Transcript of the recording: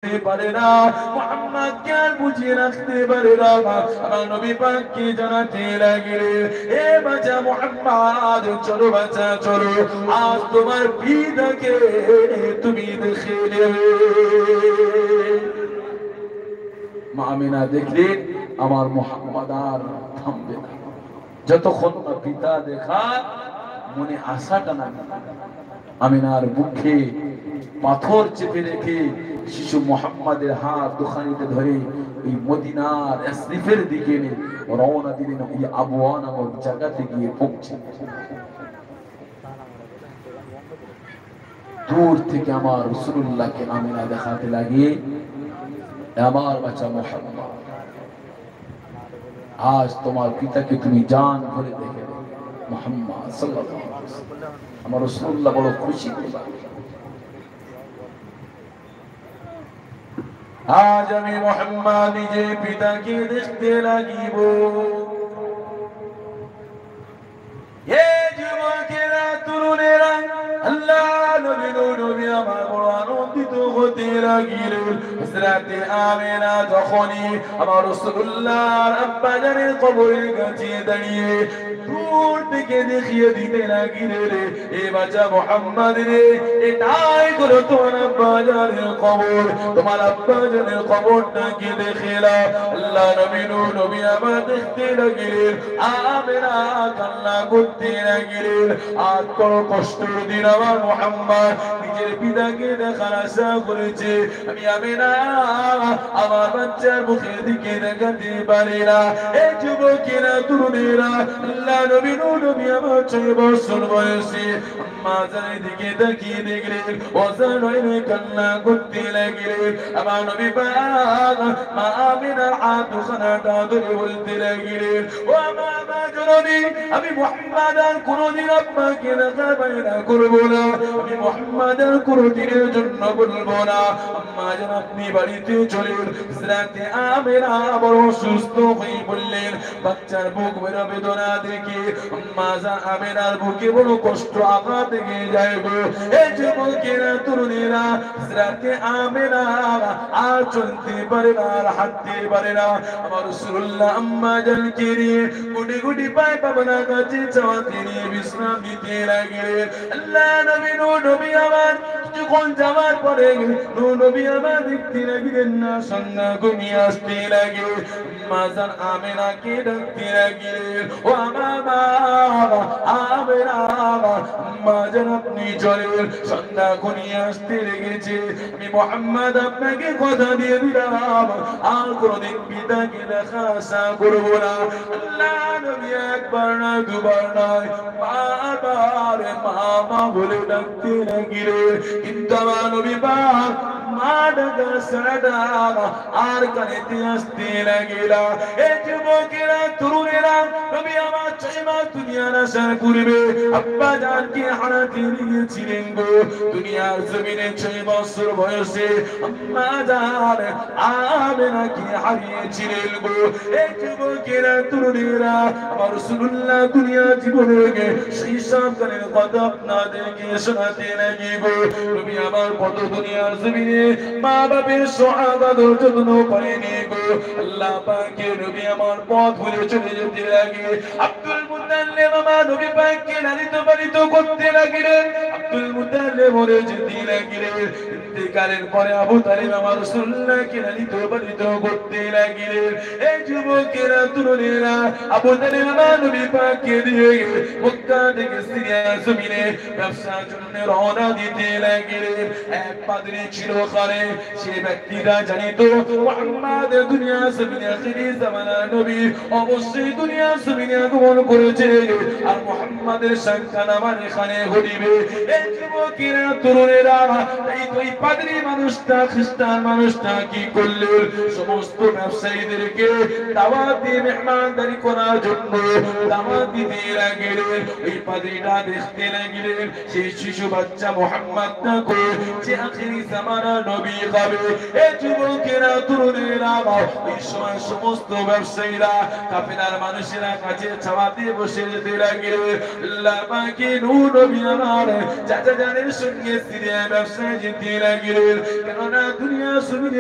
পারে না, মুহাম্মদকে আর বুঝিয়ে রাখতে পারে না। আমার নবী পাককে জানাতে লাগলেন, এ বাচ্চা মুহাম্মদ, চলো বাচ্চা চলো, আজ তোমার পিতাকে তুমি দেখে নেবে। মা আমিনা দেখলেন আমার মুহাম্মদ আর থামবে না, যতক্ষণ না পিতা দেখা মনে আশাটা না। আমিনার মুখে পাথর চেপে রেখে শিশু মুহাম্মাদের হাত দুখানিতে ধরে এই মদিনার শরীফের দিকে রওনা দিলেন। ওই আবওয়া নামক জায়গাতে গিয়ে পৌঁছে দূর থেকে আমার রাসূলুল্লাহকে আমিনা দেখাতে লাগে, আমার বাচ্চা মুহাম্মদ, আজ তোমার পিতাকে তুমি জান ভরে দেখে মুহাম্মদ সাল্লাল্লাহু আলাইহি ওয়াসাল্লাম। আমার রাসূলুল্লাহ বড় খুশি হলেন। আজ আমি মুহাম্মদ নিজে পিতাকে দেখতে লাগিব। এ যুবকেরা, তরুণেরা, আল্লাহ নবী আমার বড় আনন্দিত হতে লাগিলেন। হযরতে আমিনা যখনই আমার রাসূলুল্লাহর আব্বা জানের কবরের কাছে দাঁড়িয়ে দূর থেকে দেখিয়ে দিতে লাগিলেন, এ বাচ্চা মুহাম্মদ রে, এটাই হলো তোমার আব্বা জানের কবর, তোমার আব্বা জানের কবরটাকে দেখে নাও। আল্লাহ নবী আমার দেখতে লাগিলেন, আমিনা কান্না করতে লাগিলেন। আজ বড় কষ্টের দিন আমার মুহাম্মদ নিজের পিতাকে দেখার আশা করেছে, আমি আমিনা আমার বাচ্চার মুখের দিকে দেখাতে পারি না। এই যুবকেরা, তরুণেরা, আল্লাহ নবী আমার 6 বছর বয়সে আম্মা জানের দিকে তাকিয়ে দেখলেন, ওয়াজান হয়ে কান্না করতে লাগলেন। আমার নবী পাক মা আমিনার হাত দুখানাটা ধরে বলতে লাগলেন, ও আমার মা জননী, আমি মুহাম্মদ আর কোনদিন আপনাকে দেখা বাইনা করবো না, আমি মুহাম্মদ আর কোনদিনের জন্য বলবো না। আম্মা জান আপনি বাড়িতে চলেন। হযরতে আমিনা বড় সুস্থ হয়ে বললেন, বাচ্চার বুক বেরো বেদনা দেখে আম্মা জান আমিনার বুকে বড় কষ্ট আঘাত লেগে যায় গো। এই যুবকেরা, তরুণেরা, হযরতে আমিনা আর চলতে পারে না, আর হাঁটতে পারে না। আমার রাসূলুল্লাহ আম্মা জানকে নিয়ে গুটি গুটি পায়ে পাবনা কাছে চাওয়াতে নিয়ে বিশ্রাম দিতে লাগলেন। আল্লাহ নবী আমার যখন যাওয়ার পরে নবী আমার দেখতে লাগলেন না, সন্ধ্যা ঘুমিয়ে আসতে লাগে। আম্মা জান আমিনাকে ডাকতে লাগলেন, ও আমার মা আমিনা, আম্মা জান আপনি চলেন, সন্ধ্যা ঘনিয়ে আসতে লেগেছে। আমি মুহাম্মদ আপনাকে কথা দিয়ে দিলাম, আর কোনদিন পিতাকে দেখা আশা করবো না। আল্লাহ নবী একবার না, দুবার নয়, বারবার মা বলে ডাকতে লাগলেন। কিন্তু আমার নবী পাক মা ডাকা সাড়া আর কানেতে আসতে লাগিলা। এই যুবকেরা, তরুণেরা, নবী আমার 6 মাস দুনিয়ার আসার পূর্বে আব্বা জানকে হারাতে গিয়েছিলেন গো। দুনিয়ার জমিনে 6 বছর বয়সে আম্মা জান আমিনাকে হারিয়েছিলেন গো। এই যুবকেরা, তরুণেরা, আমার রাসূলুল্লাহ দুনিয়া জীবনে সেই সব কালের কথা আপনাদেরকে শোনাতে লাগি গো। নবী আমার কত দুনিয়ার জমিনে মা বাপের সহায়তার জন্য পারেনি গো। আল্লাহ পাকের নবী আমার পথ ভুলে চলে যেতে লাগে। আব্দুল মুত্তালিব আমার নবী পাককে লালিত পালিত করতে লাগলেন। আব্দুল মুত্তালিব মরে যেতে লাগলেন। ইন্তেকালের পরে আবু তালিব আমার রাসূলুল্লাহকে লালিত পালিত করতে লাগলেন। এই যুবকেরা, তরুণেরা, আবু তালিব আমার নবী পাককে দিয়ে মক্কা থেকে সিরিয়া জমিনে ব্যবসার জন্য রওনা দিতে লাগলেন। এক পাদ্রী ছিল ওখানে, সে ব্যক্তিরা জানিত মুহাম্মদ দুনিয়া জমিনে আখিরি জামানার নবী অবশ্যই দুনিয়া জমিনে আগমন করেছে, আর মুহাম্মাদের সংখ্যা নামার এখানে ঘটিবে। এই যুবকেরা, তরুণেরা, এই ওই পাদ্রী মানুষটা, খ্রিস্টান মানুষটা কি করলেন, সমস্ত ব্যবসায়ীদেরকে দাওয়াত দিয়ে মেহমানদারি করার জন্য দাওয়াত দিতে লাগলেন। ওই পাদ্রীটা দেখতে লাগলেন সেই শিশু বাচ্চা মুহাম্মদটা যে আখিরি জামানার নবী খাবে। এই যুবকেরা তরুণেরা ওই সময় সমস্ত ব্যবসায়ীরা কাফেলার মানুষেরা কাছে ছাওয়া দিয়ে বসে যেতে লাগলো। আল্লাহ পাকে নূর নবী আমার চাচা জানের সঙ্গে সিরিয়া ব্যবসায় যেতে লাগলেন, কেননা দুনিয়া সুবিধা